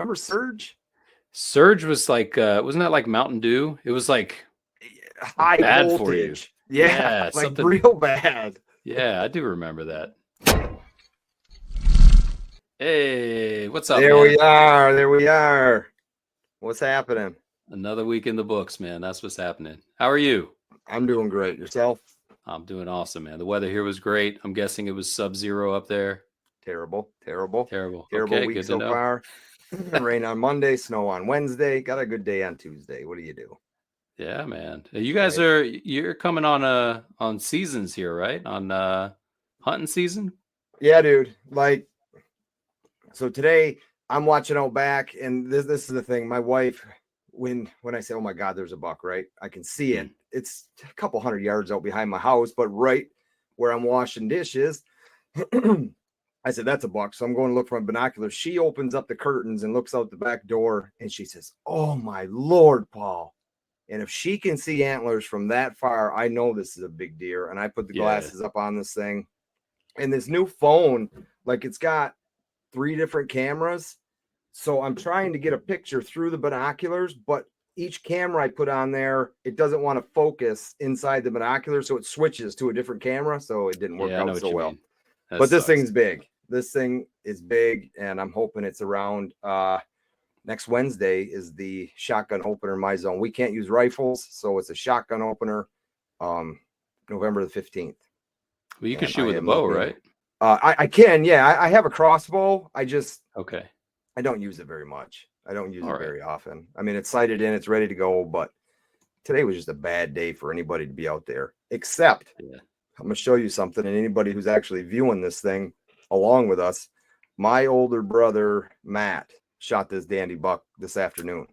Remember Surge? Surge was like, wasn't that like Mountain Dew? It was like high bad voltage. for you. Yeah, like something real bad. Yeah, I do remember that. Hey, what's up, There man? we are. There we are. What's happening? Another week in the books, man. That's what's happening. How are you? I'm doing great. Yourself? I'm doing awesome, man. The weather here was great. I'm guessing it was sub-zero up there. Terrible Okay, week good so to know. far. Rain on Monday, snow on Wednesday. Got a good day on Tuesday. What do you do? Yeah, man. You guys you're coming on seasons here, right? On hunting season? Yeah, dude. Like, so today I'm watching out back, and this is the thing. My wife, when I say, oh my God, there's a buck, right? I can see it. It's a couple 100 yards out behind my house, but right where I'm washing dishes, I said, that's a buck. So I'm going to look for my binoculars. She opens up the curtains and looks out the back door, and she says, oh my Lord, Paul. And if she can see antlers from that far, I know this is a big deer. And I put the glasses up on this thing. And this new phone, like, it's got 3 different cameras. So I'm trying to get a picture through the binoculars, but each camera I put on there, it doesn't want to focus inside the binoculars. So it switches to a different camera. So it didn't work out so well. But this thing's big. This thing is big. And I'm hoping it's around next Wednesday is the shotgun opener in my zone. We can't use rifles. So it's a shotgun opener November the 15th. Well, you can shoot with a bow, right? I can, yeah. I have a crossbow. I don't use it very much. I don't use it very often. I mean, it's sighted in, it's ready to go, but today was just a bad day for anybody to be out there. Except, I'm going to show you something, and anybody who's actually viewing this thing along with us, my older brother, Matt, shot this dandy buck this afternoon.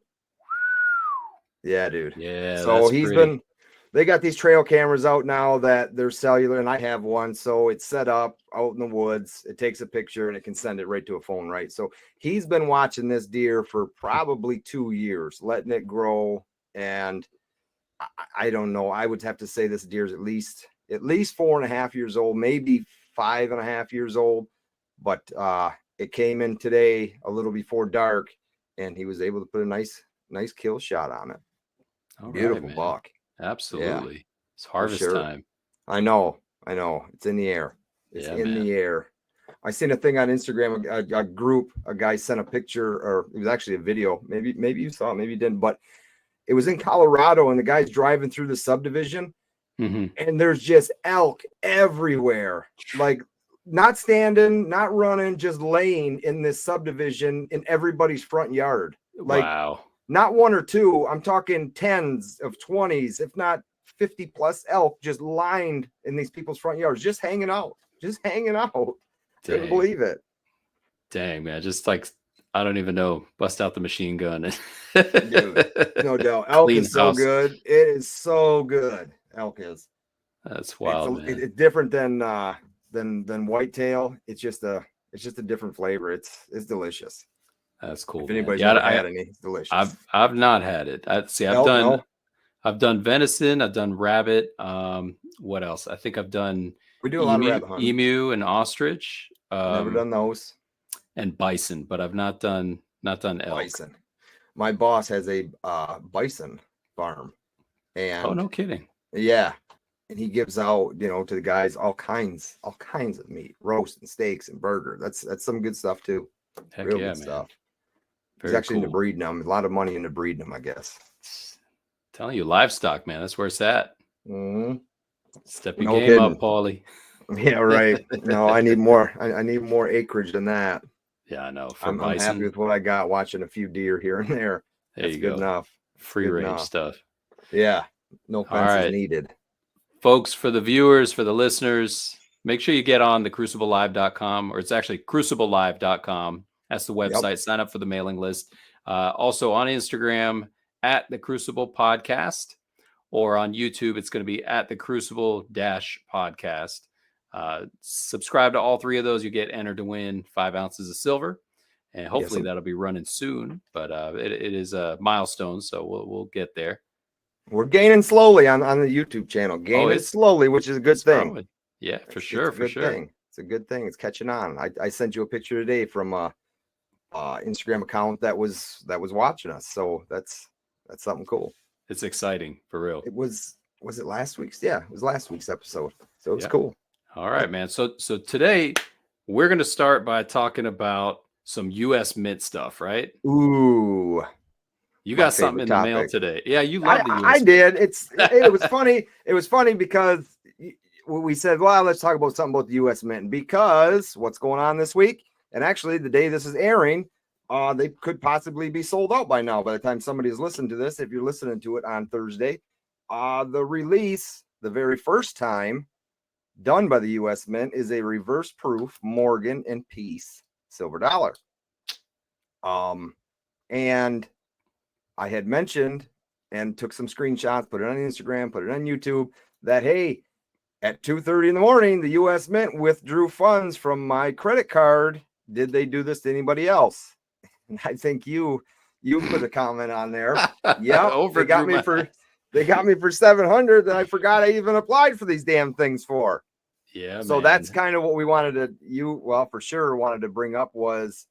Yeah, dude. Yeah, so they got these trail cameras out now that they're cellular, and I have one. So it's set up out in the woods. It takes a picture and it can send it right to a phone, right? So he's been watching this deer for probably 2 years, letting it grow. And I don't know. I would have to say this deer is at least 4.5 years old, maybe 5.5 years old. But it came in today a little before dark, and he was able to put a nice kill shot on it. Beautiful buck. Absolutely. Yeah, it's harvest time. I know. It's in the air. It's in the air. I seen a thing on Instagram, a group, a guy sent a picture, or it was actually a video. Maybe you saw it, maybe you didn't, but it was in Colorado, and the guy's driving through the subdivision, and there's just elk everywhere. Like, not standing, not running, just laying in this subdivision in everybody's front yard. Like, wow. Not 1 or 2. I'm talking 10s of 20s, if not 50 plus elk just lined in these people's front yards, just hanging out. Couldn't believe it. Dang, man. Just like, I don't even know. Bust out the machine gun. Dude, no doubt. Elk is so good. It is so good. Elk is. That's wild, man. It's different than whitetail. It's just a different flavor. It's delicious. That's cool. If anybody's never had any, it's delicious. I've not had it. I've done venison. I've done rabbit. What else? I think I've done. We do a lot of rabbit hunting. Emu and ostrich. Never done those. And bison, but I've not done elk. Bison. My boss has a bison farm, and no kidding. Yeah, and he gives out, to the guys all kinds of meat, roast and steaks and burger. That's some good stuff too. Heck Real yeah, good man. Stuff. Very He's actually cool. into breeding them. A lot of money into breeding them, I guess. Telling you, livestock, man. That's where it's at. Mm-hmm. Step your game up, Paulie. Yeah, right. No, I need more. I need more acreage than that. Yeah, I know. I'm happy with what I got. Watching a few deer here and there. That's good enough. Free range stuff. Yeah. No fences needed. Folks, for the viewers, for the listeners, make sure you get on the cruciblelive.com, or it's actually cruciblelive.com. That's the website. Yep. Sign up for the mailing list. Also on Instagram at the Crucible Podcast, or on YouTube, it's going to be at the Crucible Podcast. Subscribe to all 3 of those. You get entered to win 5 ounces of silver, and hopefully that'll be running soon. But it is a milestone, so we'll get there. We're gaining slowly on the YouTube channel. Gaining slowly, which is a good thing. Growing. Yeah, for sure. Thing. It's a good thing. It's catching on. I sent you a picture today from Instagram account that was watching us. So that's something cool. It's exciting for real. It was it last week's? Yeah, it was last week's episode. So it's Yeah. cool. All right, man. So today we're going to start by talking about some US Mint stuff, right? Ooh, You my got something favorite in the mail topic. today. Yeah, you love the US I Mint. did. It was funny. It was funny because we said, well, let's talk about something about the US Mint, because what's going on this week, and actually the day this is airing, they could possibly be sold out by now by the time somebody has listened to this. If you're listening to it on Thursday, the release, the very first time done by the US Mint, is a reverse proof Morgan and Peace silver dollar. And I had mentioned and took some screenshots, put it on Instagram, put it on YouTube, that, hey, at 2:30 in the morning, the US Mint withdrew funds from my credit card. Did they do this to anybody else? And I think you put a comment on there. Yeah, they got me for 700 that I forgot I even applied for these damn things for. Yeah. So that's kind of what we wanted to for sure wanted to bring up was,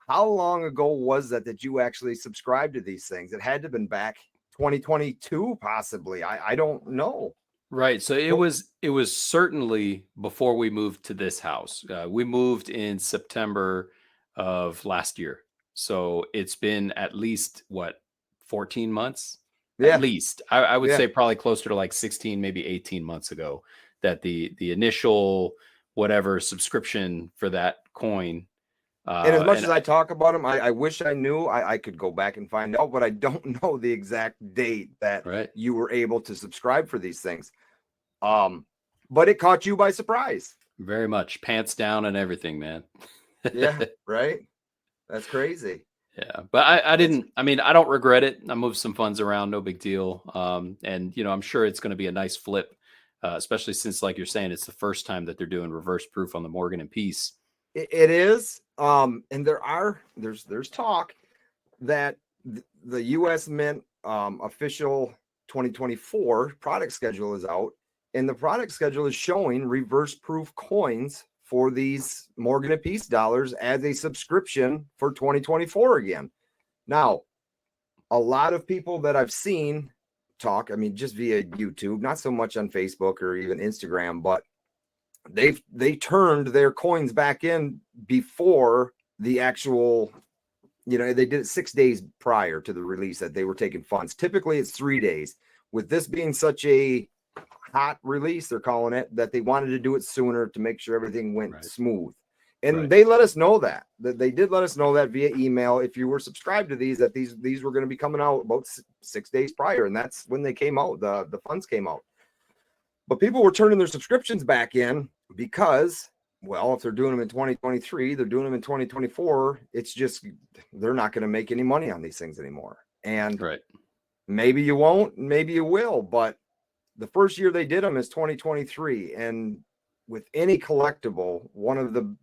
how long ago was that you actually subscribed to these things? It had to have been back 2022, possibly. I don't know. Right. So it was certainly before we moved to this house. We moved in September of last year. So it's been at least 14 months? Yeah. At least. I would say probably closer to like 16, maybe 18 months ago, that the initial whatever subscription for that coin. And as much as I talk about them, I wish I knew. I could go back and find out, but I don't know the exact date that you were able to subscribe for these things. But it caught you by surprise. Very much. Pants down and everything, man. Yeah, right? That's crazy. Yeah, but I don't regret it. I moved some funds around, no big deal. And I'm sure it's going to be a nice flip, especially since, like you're saying, it's the first time that they're doing reverse proof on the Morgan and Peace. It is. And there's talk that the US Mint official 2024 product schedule is out, and the product schedule is showing reverse proof coins for these Morgan and Peace dollars as a subscription for 2024 again. Now, a lot of people that I've seen talk, just via YouTube, not so much on Facebook or even Instagram, but they turned their coins back in before the actual, they did it 6 days prior to the release that they were taking funds. Typically it's 3 days. With this being such a hot release, they're calling it, that they wanted to do it sooner to make sure everything went smooth. And they let us know that they did let us know that via email, if you were subscribed to these, that these were going to be coming out about 6 days prior. And that's when they came out, the funds came out. But people were turning their subscriptions back in because, well, if they're doing them in 2023, they're doing them in 2024. It's just, they're not going to make any money on these things anymore. And maybe you won't, maybe you will, but the first year they did them is 2023. And with any collectible, one of the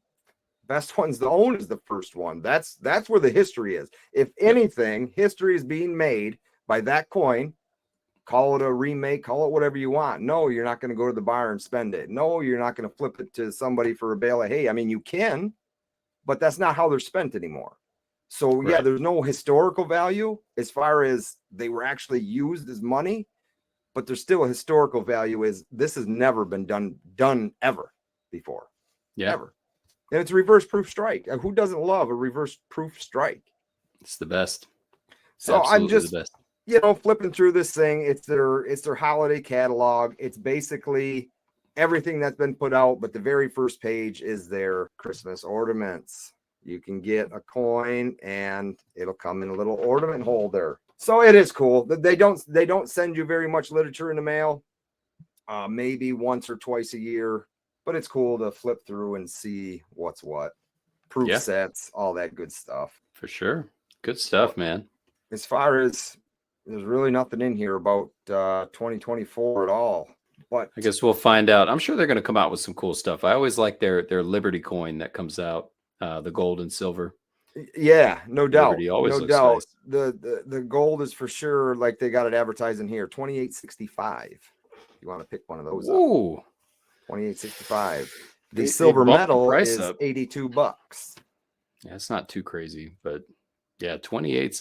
best ones to own is the first one. That's where the history is. If anything, history is being made by that coin. Call it a remake, call it whatever you want. No, you're not going to go to the bar and spend it. No, you're not going to flip it to somebody for a bale of hay. You can, but that's not how they're spent anymore. So yeah, there's no historical value as far as they were actually used as money, but there's still a historical value. Is this has never been done ever before. Ever. And it's a reverse proof strike. Who doesn't love a reverse proof strike? It's the best. So I'm just the best. Flipping through this thing. It's their holiday catalog. It's basically everything that's been put out, but the very first page is their Christmas ornaments. You can get a coin and it'll come in a little ornament holder. So it is cool. They don't send you very much literature in the mail. Maybe once or twice a year, but it's cool to flip through and see what's what. Proof sets, all that good stuff. For sure. Good stuff, man. As far as, there's really nothing in here about 2024 at all. But I guess we'll find out. I'm sure they're going to come out with some cool stuff. I always like their Liberty coin that comes out, the gold and silver. Yeah, no doubt. Liberty always no looks doubt. Nice. The gold is for sure, like they got it advertised in here, $28.65. You want to pick one of those up. $28.65. The silver medal is $82. Yeah, it's not too crazy, but yeah, 28's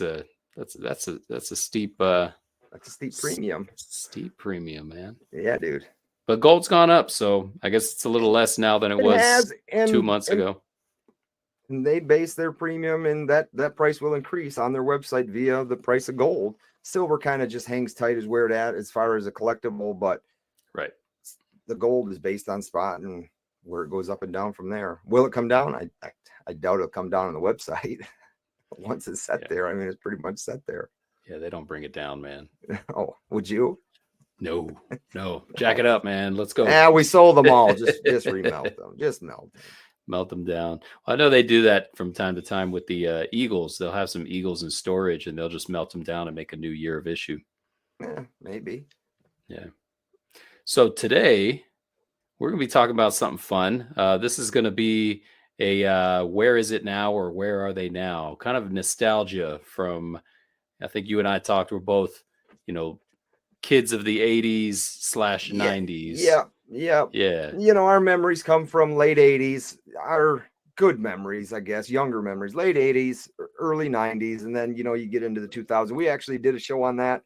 that's a steep That's a steep premium. steep premium, man. Yeah, dude. But gold's gone up, so I guess it's a little less now than it was has, 2 months ago. And they base their premium, and that price will increase on their website via the price of gold. Silver kind of just hangs tight as where it at as far as a collectible, but Right. the gold is based on spot and where it goes up and down from there. Will it come down? I doubt it'll come down on the website. Once it's set there, I mean, it's pretty much set there. Yeah, they don't bring it down, man. Oh, would you? No. Jack it up, man. Let's go. Yeah, we sold them all. Just remelt them. Just melt them. Melt them down. Well, I know they do that from time to time with the Eagles. They'll have some Eagles in storage, and they'll just melt them down and make a new year of issue. Yeah, maybe. Yeah. So today we're going to be talking about something fun. This is going to be a where is it now or where are they now? Kind of nostalgia from, I think you and I talked, we're both, kids of the 80s/90s. Yeah. Yeah. Our memories come from late 80s, our good memories, I guess, younger memories, late 80s, early 90s. And then, you get into the 2000s. We actually did a show on that.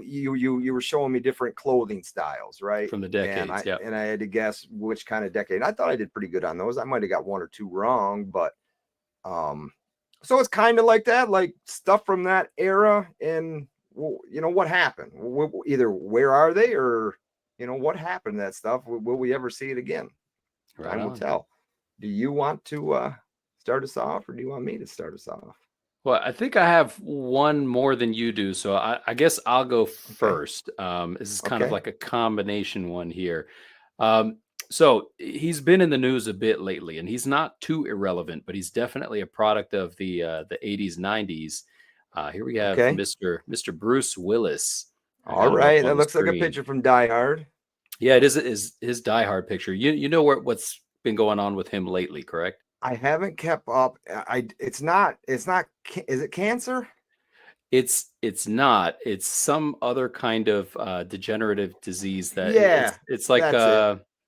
You were showing me different clothing styles, right? From the decades, and I had to guess which kind of decade. I thought I did pretty good on those. I might have got one or two wrong, but so it's kind of like that, like stuff from that era. And what happened? Either where are they, or what happened to that stuff? Will we ever see it again? Right Time will on. tell. Do you want to start us off, or do you want me to start us off? Well, I think I have one more than you do, so I guess I'll go first. This is kind of like a combination one here. So he's been in the news a bit lately, and he's not too irrelevant, but he's definitely a product of the 80s, 90s. Here we have Mr. Bruce Willis. All right, that looks like a picture from Die Hard. Yeah, it is his Die Hard picture. You know what's been going on with him lately, correct? I haven't kept up. It's not. Is it cancer? It's not. It's some other kind of degenerative disease that it's like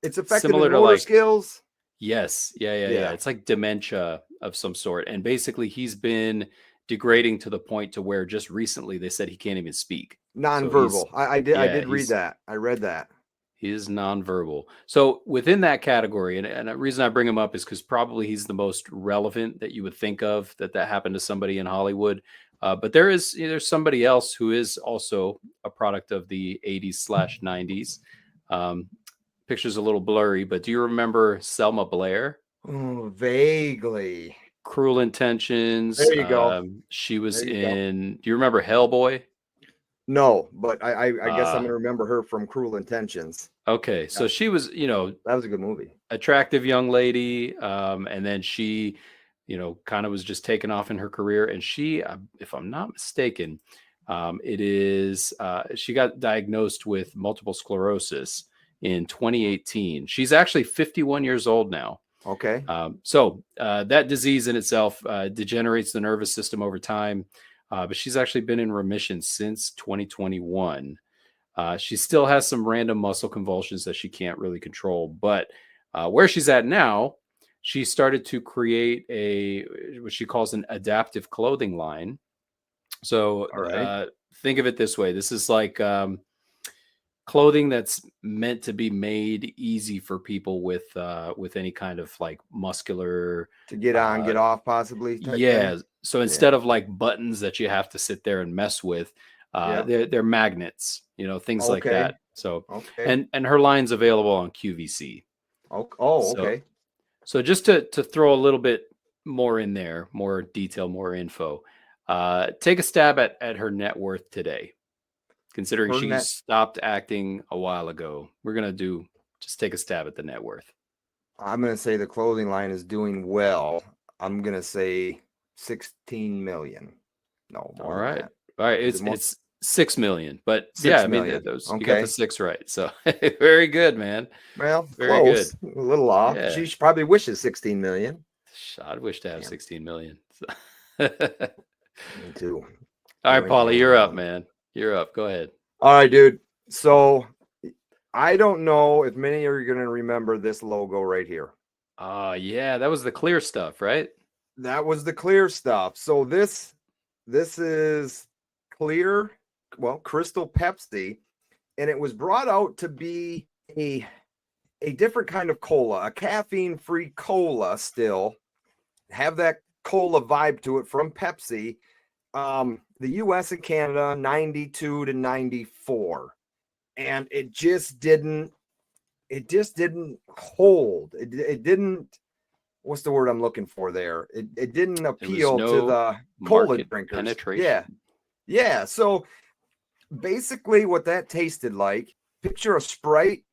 it's affecting similar his to motor like skills. Yes. Yeah. It's like dementia of some sort. And basically he's been degrading to the point to where just recently they said he can't even speak. Nonverbal. So I did read that. I read that. He is nonverbal. So within that category, and the reason I bring him up is because probably he's the most relevant that you would think of that happened to somebody in Hollywood. But there's somebody else who is also a product of the 80s/90s. Picture's a little blurry, but do you remember Selma Blair? Oh, vaguely. Cruel Intentions. There you go. She was in. Do you remember Hellboy? No, but I guess I'm gonna remember her from Cruel Intentions. Okay, so she was, that was a good movie. Attractive young lady, and then she, kind of was just taken off in her career. And she, if I'm not mistaken, she got diagnosed with multiple sclerosis in 2018. She's actually 51 years old now. Okay. So that disease in itself degenerates the nervous system over time. But she's actually been in remission since 2021. She still has some random muscle convulsions that she can't really control. But where she's at now, she started to create what she calls an adaptive clothing line. So think of it this way. This is like clothing that's meant to be made easy for people with any kind of like muscular to get on, get off, possibly. Yeah. Thing. So instead of like buttons that you have to sit there and mess with, they're magnets, things like that. So and her line's available on QVC. Okay. So just to throw a little bit more in there, more detail, more info. Take a stab at her net worth today. Considering she stopped acting a while ago, we're going to just take a stab at the net worth. I'm going to say the clothing line is doing well. I'm going to say 16 million. No. All right. It's 6 million, but 6 million. You got the 6 right. So very good, man. Well, very close. Good. A little off. Yeah. She probably wishes 16 million. I'd wish to have 16 million. Me too. All right, Paulie, you're up, man. You're up. Go ahead. All right, dude. So I don't know if many are going to remember this logo right here. Yeah, that was the clear stuff, right? That was the clear stuff. So this is clear, well, Crystal Pepsi, and it was brought out to be a different kind of cola, a caffeine-free cola still. Have that cola vibe to it from Pepsi. The US and Canada 92 to 94. And it just didn't hold. It didn't, what's the word I'm looking for there? It didn't appeal to the cola drinkers. Penetration. Yeah. So basically what that tasted like, picture a Sprite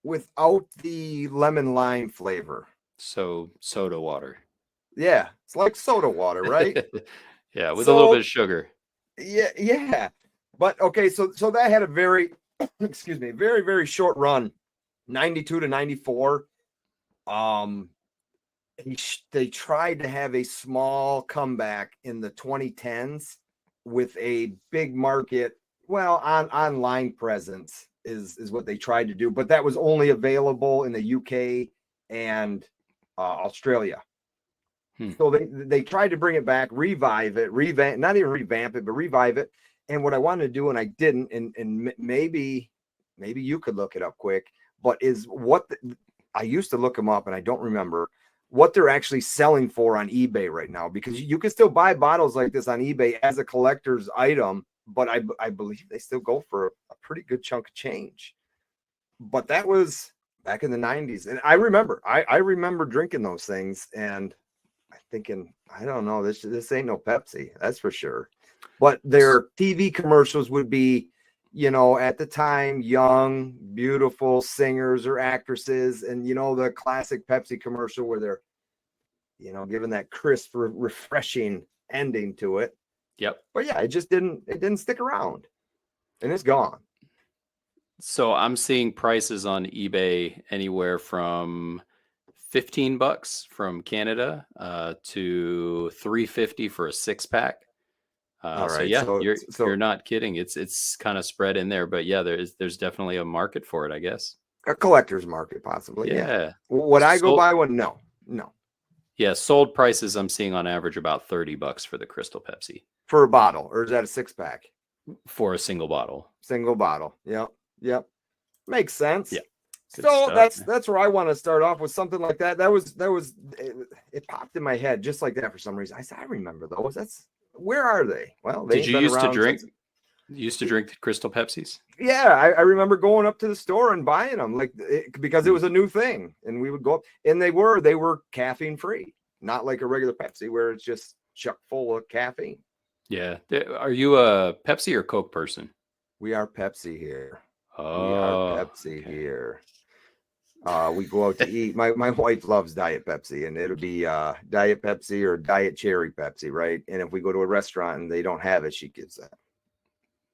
without the lemon lime flavor. So soda water. Yeah, it's like soda water, right? Yeah, with a little bit of sugar. Yeah. But okay, so that had a very excuse me, very, very short run, 92 to 94. They tried to have a small comeback in the 2010s with a big market, well, online presence is what they tried to do, but that was only available in the UK and Australia. So they tried to bring it back, revive it, not even revamp it, but revive it. And what I wanted to do, and I didn't, and maybe you could look it up quick, but is what I used to look them up, and I don't remember what they're actually selling for on eBay right now, because you can still buy bottles like this on eBay as a collector's item, but I believe they still go for a pretty good chunk of change. But that was back in the 90s, and I remember drinking those things and thinking, I don't know, this ain't no Pepsi, that's for sure. But their TV commercials would be, at the time, young, beautiful singers or actresses, and the classic Pepsi commercial where they're, giving that crisp, refreshing ending to it. Yep. But yeah, it didn't stick around, and it's gone. So I'm seeing prices on eBay anywhere from $15 from Canada to $3.50 for a 6-pack. All right, so yeah, so you're not kidding. It's kind of spread in there, but yeah, there's definitely a market for it, I guess. A collector's market, possibly. Yeah. Would I go buy one? No. Yeah, sold prices I'm seeing on average about $30 for the Crystal Pepsi for a bottle, or is that a 6-pack? For a single bottle. Single bottle. Yep. Makes sense. Yeah. So that's where I want to start off with something like that. That was it popped in my head just like that for some reason. I said, I remember those. Where are they? Well, they did you used to drink? You used to drink the Crystal Pepsis? Yeah, I remember going up to the store and buying them, because it was a new thing, and we would go up, and they were caffeine free, not like a regular Pepsi where it's just chock full of caffeine. Yeah. Are you a Pepsi or Coke person? We are Pepsi here. Oh, we are Pepsi here. We go out to eat. My wife loves Diet Pepsi, and it'll be Diet Pepsi or Diet Cherry Pepsi, right? And if we go to a restaurant and they don't have it, she gives that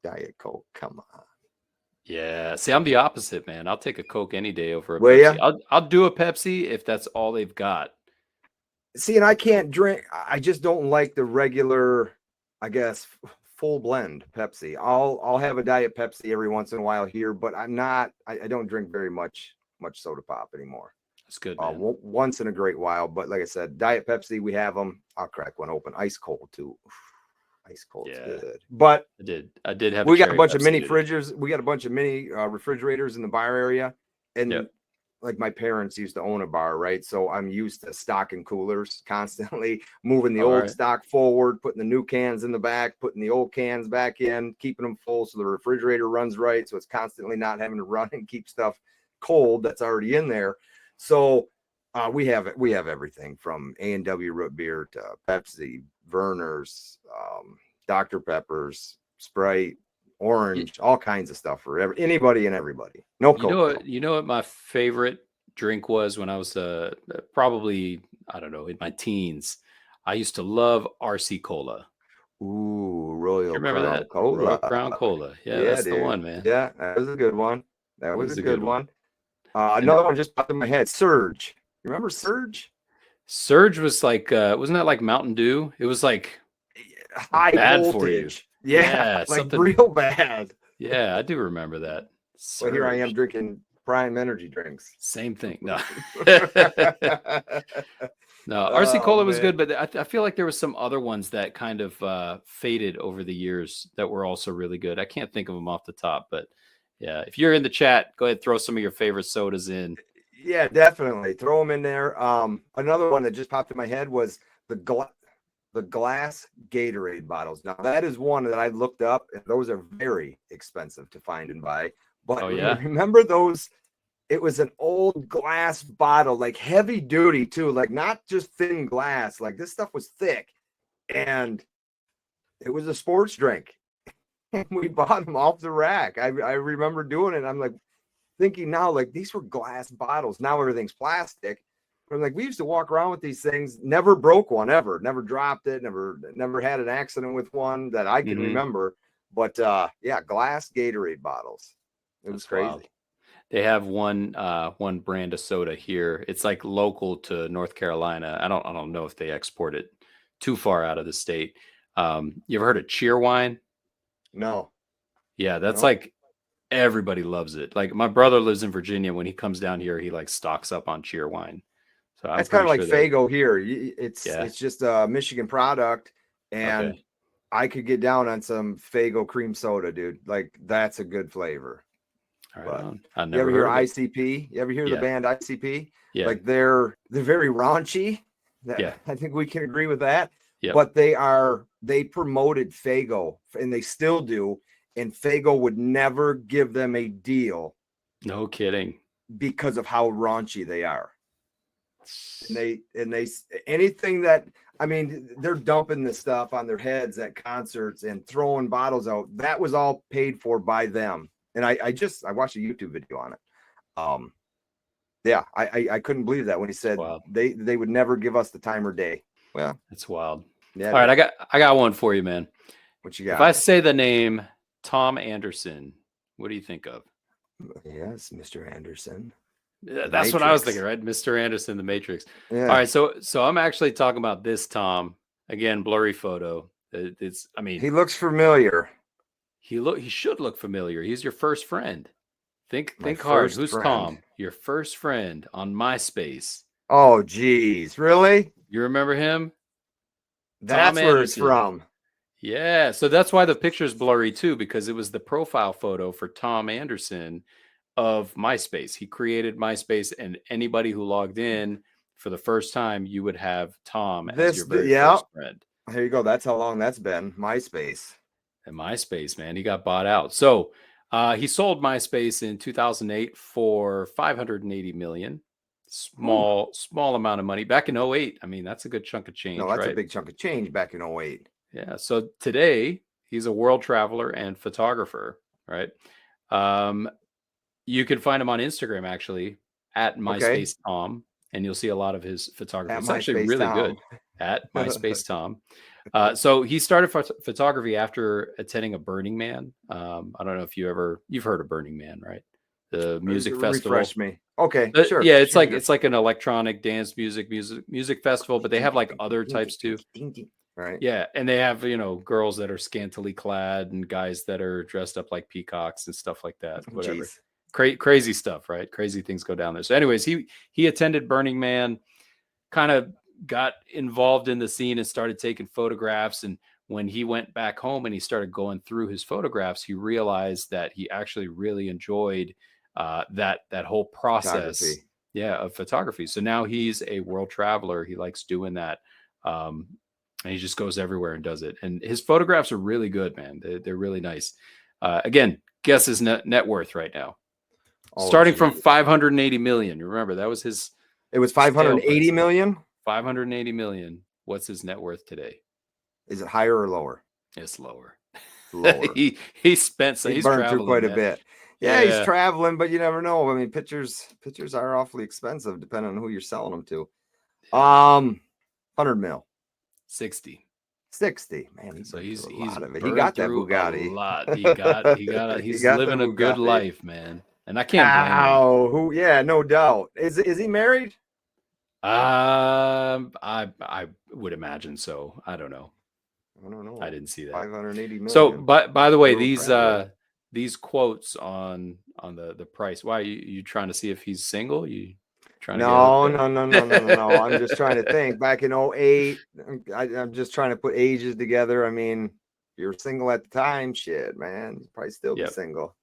Diet Coke. Come on. Yeah. See, I'm the opposite, man. I'll take a Coke any day over a Pepsi. Yeah? I'll do a Pepsi if that's all they've got. See, and I can't drink. I just don't like the regular, I guess, full blend Pepsi. I'll have a Diet Pepsi every once in a while here, but I don't drink very much soda pop anymore. That's good, man. Once in a great while, but like I said, Diet Pepsi, we have them. I'll crack one open, ice cold too. Ice cold is good. But I did have. We got a bunch of mini fridges. We got a bunch of mini refrigerators in the bar area, and like my parents used to own a bar, right? So I'm used to stocking coolers constantly, moving the old stock forward, putting the new cans in the back, putting the old cans back in, keeping them full so the refrigerator runs right, so it's constantly not having to run and keep stuff cold that's already in there. So we have everything from A&W root beer to Pepsi, Verner's, Dr. Pepper's, Sprite, Orange, all kinds of stuff for anybody and everybody. No Coke. You know what my favorite drink was when I was probably, I don't know, in my teens. I used to love RC Cola. Ooh, Royal remember Crown that? Cola. Royal Crown Cola. Yeah, that's the one, man. Yeah, that was a good one. That was a good one. Another one just popped in my head. Surge. You remember Surge? Surge was like, wasn't that like Mountain Dew? It was like high bad voltage. For you. Yeah, like real bad. Yeah, I do remember that. Well, here I am drinking Prime energy drinks. Same thing. No. No, RC Oh Cola was good, man. but I feel like there was some other ones that kind of faded over the years that were also really good. I can't think of them off the top, but yeah, if you're in the chat, go ahead, throw some of your favorite sodas in. Yeah, definitely. Throw them in there. Another one that just popped in my head was the glass Gatorade bottles. Now that is one that I looked up, and those are very expensive to find and buy. But Oh yeah, remember those? It was an old glass bottle, like heavy duty too, like not just thin glass. Like this stuff was thick, and it was a sports drink. And we bought them off the rack. I remember doing it. I'm like thinking now, like these were glass bottles. Now everything's plastic. But I'm like, we used to walk around with these things, never broke one ever, never dropped it, never had an accident with one that I can remember. But yeah, glass Gatorade bottles. It was that's crazy. wild. They have one brand of soda here. It's like local to North Carolina. I don't know if they export it too far out of the state. You ever heard of cheer wine? No. Yeah, that's No. like everybody loves it. Like my brother lives in Virginia. When he comes down here, he like stocks up on cheer wine. So I'm That's kind pretty of like sure Fago here. yeah. It's just a Michigan product, and Okay. I could get down on some Fago cream soda, dude. Like that's a good flavor. All right. But On. I you never ever hear heard of it. ICP? You ever hear the Yeah. band ICP? Yeah. Like they're very raunchy. Yeah. I think we can agree with that. Yep. But they promoted Fago, and they still do. And Fago would never give them a deal No kidding. because of how raunchy they are. And they anything that, I mean, they're dumping this stuff on their heads at concerts and throwing bottles out. That was all paid for by them. And I watched a YouTube video on it. Yeah, I couldn't believe that when he said they would never give us the time or day. Well, it's wild. Yeah. All right, I got one for you, man. What you got? If I say the name Tom Anderson, what do you think of? Yes, Mr. Anderson. That's what I was thinking, right? Mr. Anderson, the Matrix. Yeah. All right, so I'm actually talking about this Tom. Again, blurry photo. I mean, he looks familiar. He should look familiar. He's your first friend. Think hard. Who's friend. Tom? Your first friend on MySpace. Oh, geez, really? You remember him? That's Tom where Anderson. it's from. Yeah, so that's why the picture's blurry too, because it was the profile photo for Tom Anderson of MySpace. He created MySpace, and anybody who logged in for the first time, you would have Tom as your very first friend. Here you go. That's how long that's been. MySpace. And MySpace, man, he got bought out. So he sold MySpace in 2008 for $580 million. Small amount of money. Back in 2008, I mean, that's a good chunk of change. No, that's right? a big chunk of change back in 2008. Yeah. So today he's a world traveler and photographer, right? You can find him on Instagram actually at MySpace Tom, and you'll see a lot don't know photography. It's actually really good at MySpace Tom. So he started photography after attending a Burning Man. I don't know if you've heard of Burning Man, right? The music festival. Refresh me. Okay, sure. Yeah, it's like an electronic dance music festival, but they have like other types too. Right. Yeah, and they have girls that are scantily clad and guys that are dressed up like peacocks and stuff like that. Whatever. Crazy stuff, right? Crazy things go down there. So, anyways, he attended Burning Man, kind of got involved in the scene and started taking photographs. And when he went back home and he started going through his photographs, he realized that he actually really enjoyed that whole process of photography. So now he's a world traveler. He likes doing that, and he just goes everywhere and does it. And his photographs are really good, man. They're really nice. Again, guess his net worth right now. Starting from 580 million. Remember, that was his. It was 580 million. 580 million. What's his net worth today? Is it higher or lower? It's lower. Lower. he spent. So he's burned through quite a bit. Yeah, he's traveling, but you never know. I mean, pictures are awfully expensive depending on who you're selling them to. 100 mil. 60. 60. Man, he's he got that Bugatti. A lot. He's living a good life, man. And I can't blame him. Yeah, no doubt. Is he married? I would imagine so. I don't know. I didn't see that. 580 million. So, by the way, these quotes on the price. Why are you trying to see if he's single? Trying to No. get I'm just trying to think. Back in '08, I'm just trying to put ages together. I mean, if you were single at the time, shit, man, you'd probably still be Yep. single.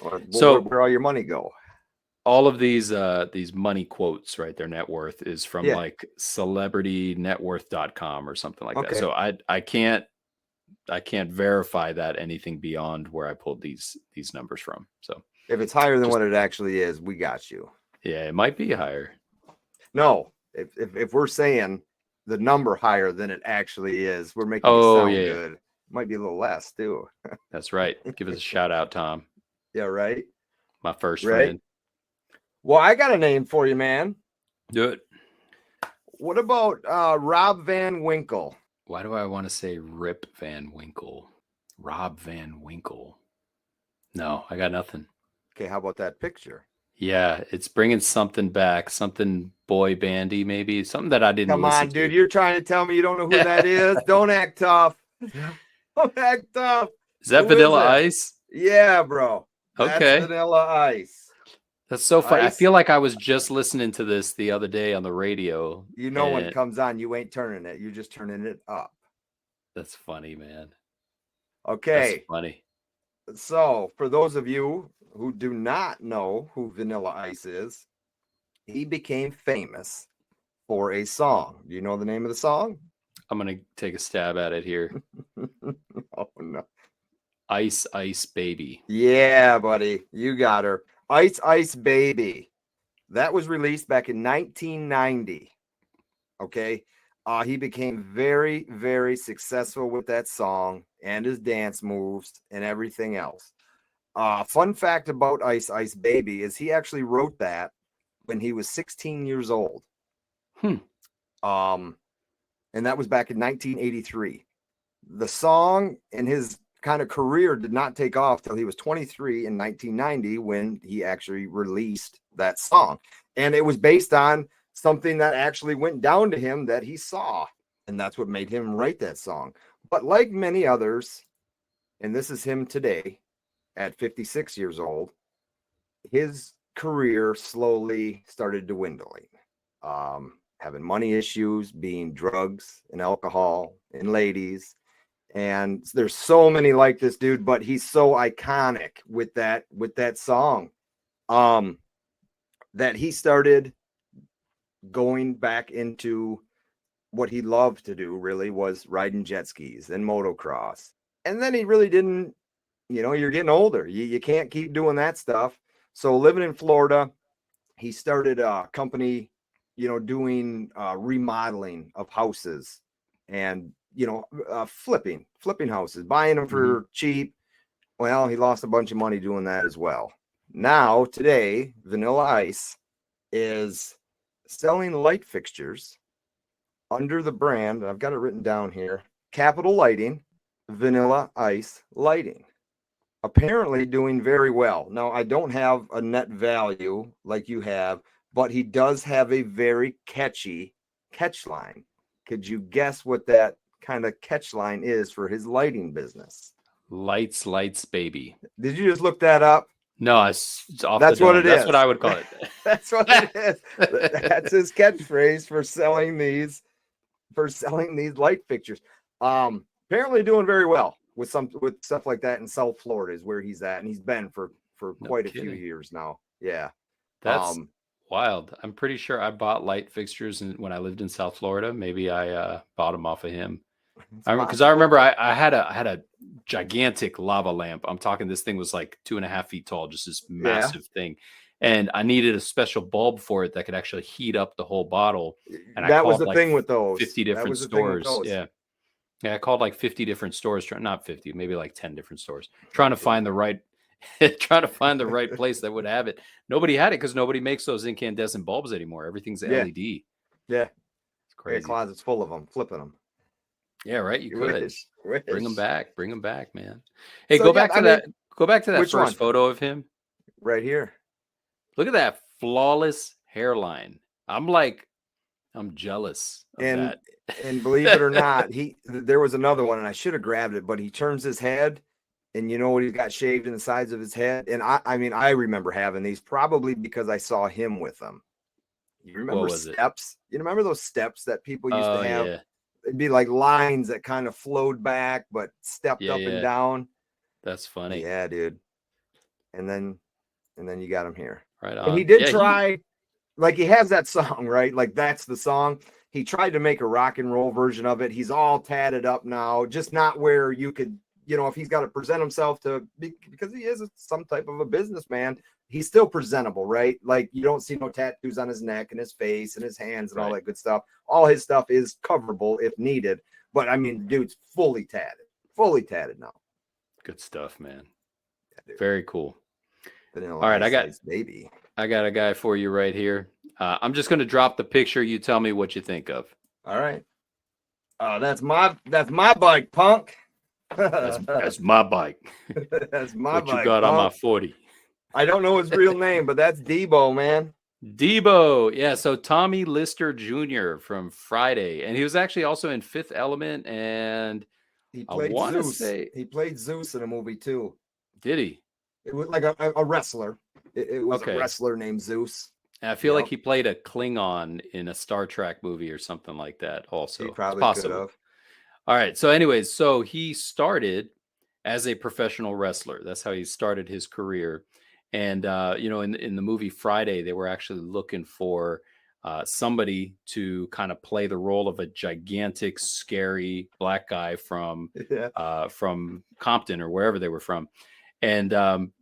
Or So where all your money go? all of these money quotes, right? Their net worth is from Yeah. like celebritynetworth.com or something like that. Okay. So I can't verify that anything beyond where I pulled these numbers from. So If it's higher than what it actually is, we got you. yeah, it might be higher. No, if we're saying the number higher than it actually is, we're making it sound good. Might be a little less too. That's right. Give us a shout out, Tom. Yeah, right. My first friend. Well, I got a name for you, man. Do it. What about Rob Van Winkle? Why do I want to say Rip Van Winkle? Rob Van Winkle. No, I got nothing. Okay, how about that picture? Yeah, it's bringing something back, something boy bandy, maybe something that I didn't. Come on, dude! You're trying to tell me you don't know who that is? Don't act tough. Don't act tough. Is that Vanilla Ice? Yeah, bro. Okay. That's Vanilla Ice. That's so funny. I feel like I was just listening to this the other day on the radio. You know, when it comes on, you ain't turning it. You're just turning it up. That's funny, man. Okay. That's funny. So, for those of you who do not know who Vanilla Ice is, he became famous for a song. Do you know the name of the song? I'm going to take a stab at it here. Oh, no. Ice, Ice Baby. Yeah, buddy. You got her. Ice, Ice Baby. That was released back in 1990. Okay. He became very, very successful with that song and his dance moves and everything else. Fun fact about Ice Ice Baby is he actually wrote that when he was 16 years old. And that was back in 1983. The song and his kind of career did not take off till he was 23 in 1990 when he actually released that song. And it was based on something that actually went down to him that he saw. And that's what made him write that song. But like many others, and this is him today at 56 years old, his career slowly started dwindling. Having money issues, being drugs and alcohol and ladies. And there's so many like this dude, but he's so iconic with that song that he started going back into what he loved to do, really, was riding jet skis and motocross. And then he really didn't, you're getting older. You can't keep doing that stuff. So living in Florida, he started a company, doing remodeling of houses and, flipping houses, buying them for cheap. Well, he lost a bunch of money doing that as well. Now, today, Vanilla Ice is selling light fixtures under the brand, I've got it written down here, Capital Lighting, Vanilla Ice Lighting. Apparently doing very well. Now, I don't have a net value like you have, but he does have a very catchy catch line. Could you guess what that kind of catch line is for his lighting business? Lights, Lights, Baby. Did you just look that up? No, it's off That's what it is. That's what I would call it. That's what it is. That's his catchphrase for selling these light fixtures. Apparently doing very well with stuff like that in South Florida is where he's at, and he's been for quite a few years now. Yeah, that's wild. I'm pretty sure I bought light fixtures when I lived in South Florida. Maybe I bought them off of him. Because I remember I had a gigantic lava lamp. I'm talking, this thing was like 2.5 feet tall, just this massive thing. And I needed a special bulb for it that could actually heat up the whole bottle. And that was the thing with those 50 different stores. Yeah. I called like 50 different stores, not 50, maybe like 10 different stores, trying to find the right place that would have it. Nobody had it because nobody makes those incandescent bulbs anymore. Everything's LED. Yeah. It's crazy. Closets full of them, flipping them. Yeah, right. You could wish. Bring them back, man. Hey, So, go back to that which first one? photo of him. Right here. Look at that flawless hairline. I'm jealous of that. And believe it or not, there was another one, and I should have grabbed it, but he turns his head, and you know what, he's got shaved in the sides of his head. And I mean, I remember having these probably because I saw him with them. You remember was it? steps? You remember those steps that people used to Oh have? yeah. It'd be like lines that kind of flowed back but stepped Yeah, up and yeah. down. That's funny. Yeah, dude. And then you got him here. Right And he on. did Yeah, try, like he has that song, right? Like that's the song. He tried to make a rock and roll version of it. He's all tatted up now, just not where you could, if he's got to present himself because he is some type of a businessman, he's still presentable, right? Like you don't see no tattoos on his neck and his face and his hands and all that good stuff. All his stuff is coverable if needed. But I mean, dude's fully tatted now. Good stuff, man. Yeah, very cool. Vanilla all right, Ice baby. I got a guy for you right here. I'm just going to drop the picture. You tell me what you think of. All right. That's my bike, punk. That's my bike. That's my what bike. You got punk. on my 40. I don't know his real name, but that's Debo, man. Debo. Yeah. So Tommy Lister Jr. from Friday. And he was actually also in Fifth Element. And he played Zeus. He played Zeus in a movie too. Did he? It was like a wrestler. It was a wrestler named Zeus. And I feel like he played a Klingon in a Star Trek movie or something like that also. He probably could have. All right. So anyways, so he started as a professional wrestler. That's how he started his career. And, in the movie Friday, they were actually looking for somebody to kind of play the role of a gigantic, scary black guy from Compton or wherever they were from. And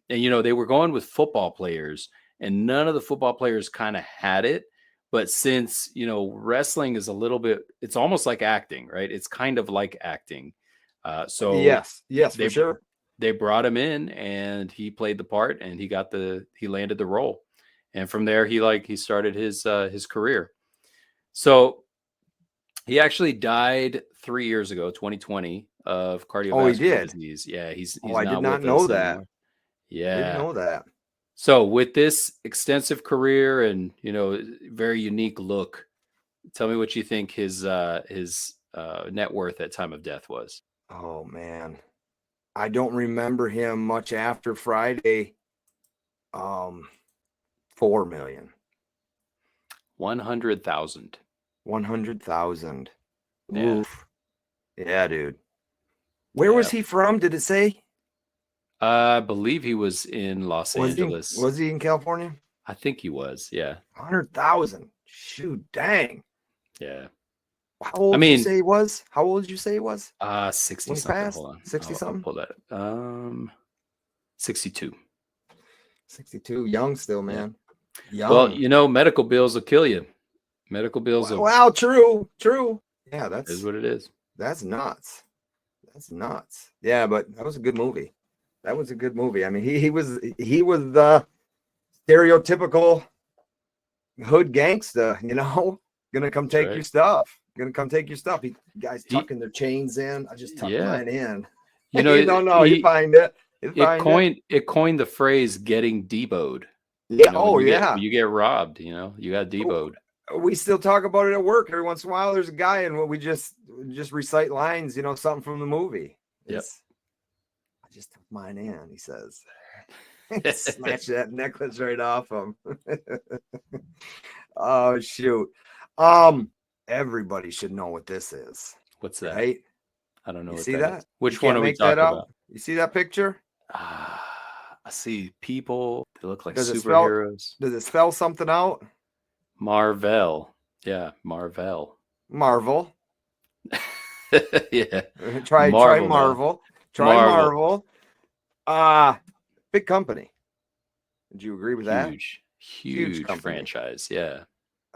they were going with football players, and none of the football players kind of had it. But since, wrestling is a little bit, it's almost like acting, right? It's kind of like acting. So yes, for sure. They brought him in and he played the part and he landed the role. And from there, he started his career. So he actually died 3 years ago, 2020, of cardiovascular disease. Yeah, he's I did not know that. Anymore. Yeah, I didn't know that. So with this extensive career and very unique look, tell me what you think his net worth at time of death was. Oh man, I don't remember him much after Friday. 4 million. 100,000. 100,000. Oof. Yeah, dude. Where was he from? Did it say? I believe he was in Los Angeles. Was he in California? I think he was. Yeah. 100,000. Shoot, dang. Yeah. How old did you say he was? How old did you say he was? 60 something. Hold on. 60 something? I'll pull that. 62. 62. Young still, man. Young. Well, medical bills will kill you. Medical bills will. Well, true. Yeah, that is what it is. That's nuts. Yeah, but that was a good movie. I mean, he was the stereotypical hood gangster, gonna come take your stuff. You guys tucking their chains in. I just tucked mine in. You don't know. You find it. It coined the phrase "getting deboed." Yeah. You get robbed. You got deboed. We still talk about it at work every once in a while. There's a guy and we just recite lines, something from the movie. Yep. I just took mine in, he says. Snatch that necklace right off him. Oh shoot. Everybody should know what this is. What's that? Right? I don't know. You see that? Which one are we talking about? You see that picture? I see people. They look like superheroes. Does it spell something out? Marvel. Yeah, Marvel. Marvel. Yeah. Try Marvel. Try Marvel. Big company. Would you agree with that? Huge franchise. Yeah.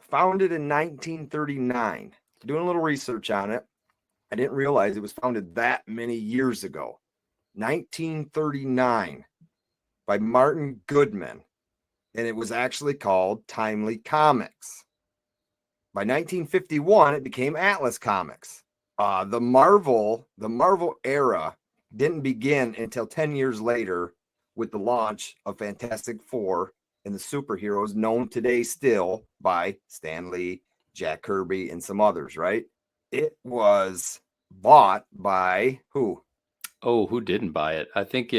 Founded in 1939. Doing a little research on it. I didn't realize it was founded that many years ago. 1939 by Martin Goodman. And it was actually called Timely Comics. By 1951, it became Atlas Comics. The Marvel era didn't begin until 10 years later with the launch of Fantastic Four and the superheroes known today still by Stan Lee, Jack Kirby, and some others, right? It was bought by who? Oh, who didn't buy it? I think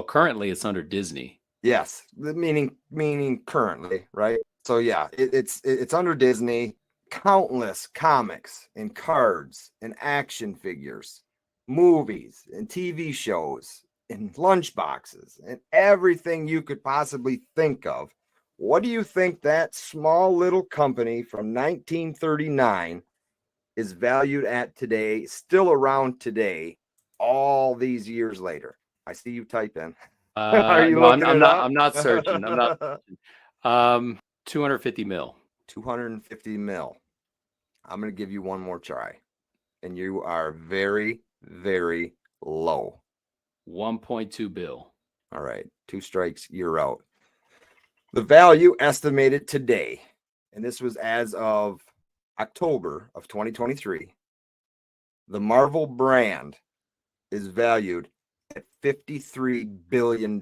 currently it's under Disney. Yes, meaning currently, right? So yeah, it's under Disney. Countless comics and cards and action figures, movies and TV shows and lunchboxes and everything you could possibly think of. What do you think that small little company from 1939 is valued at today, still around today, all these years later? I see you type in. Are you No, looking I'm it not. up? I'm not searching. I'm not. 250 mil. 250 mil. I'm going to give you one more try. And you are very, very low. 1.2 bill. All right. 2 strikes, you're out. The value estimated today, and this was as of October of 2023, the Marvel brand is valued at $53 billion.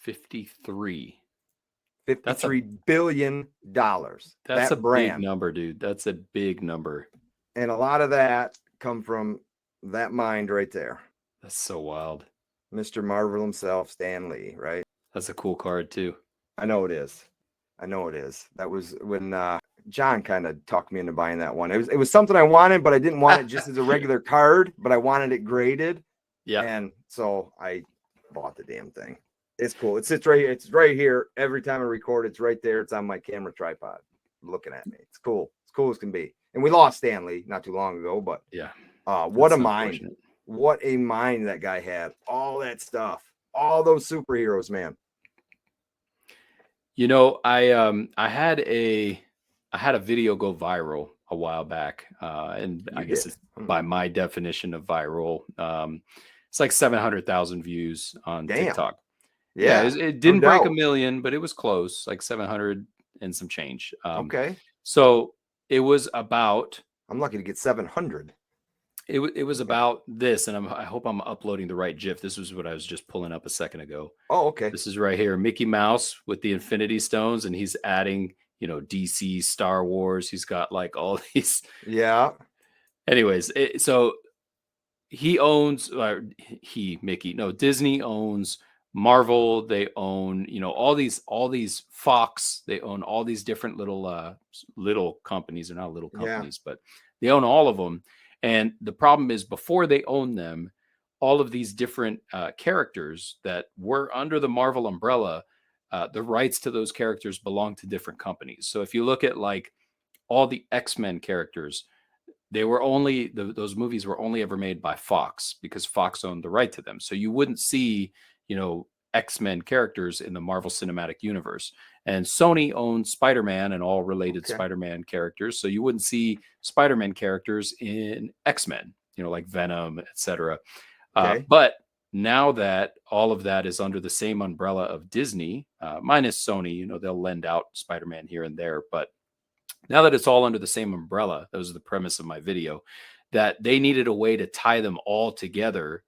53. $53 billion. That's that a brand. Big number, dude. That's a big number. And a lot of that come from that mind right there. That's so wild. Mr. Marvel himself, Stan Lee, right? That's a cool card too. I know it is. That was when John kind of talked me into buying that one. It was something I wanted, but I didn't want it just as a regular card, but I wanted it graded. Yeah. And so I bought the damn thing. It's cool. It sits right. It's right here. Every time I record, it's right there. It's on my camera tripod, looking at me. It's cool. It's cool as can be. And we lost Stanley not too long ago, but yeah. What a mind! What a mind that guy had. All that stuff. All those superheroes, man. You know, I had a video go viral a while back, and I guess it's by my definition of viral. It's like 700,000 views on TikTok. Yeah, it didn't break 1 million, but it was close, like 700 and some change. Okay. So it was about. I'm lucky to get 700. It was about this, and I hope I'm uploading the right GIF. This was what I was just pulling up a second ago. Oh, okay. This is right here, Mickey Mouse with the Infinity Stones, and he's adding, DC, Star Wars. He's got like all these. Yeah. Anyways, so he owns, Disney owns Marvel. They own, all these Fox. They own all these different little companies. They're not little companies, but they own all of them. And the problem is, before they own them, all of these different characters that were under the Marvel umbrella, the rights to those characters belong to different companies. So if you look at like all the X-Men characters, they were only those movies were only ever made by Fox, because Fox owned the right to them. So you wouldn't see, X-Men characters in the Marvel Cinematic Universe. And Sony owned Spider-Man and all related Spider-Man characters. So you wouldn't see Spider-Man characters in X-Men, like Venom, etc. But now that all of that is under the same umbrella of Disney, minus Sony, they'll lend out Spider-Man here and there. But now that it's all under the same umbrella, that was the premise of my video, that they needed a way to tie them all together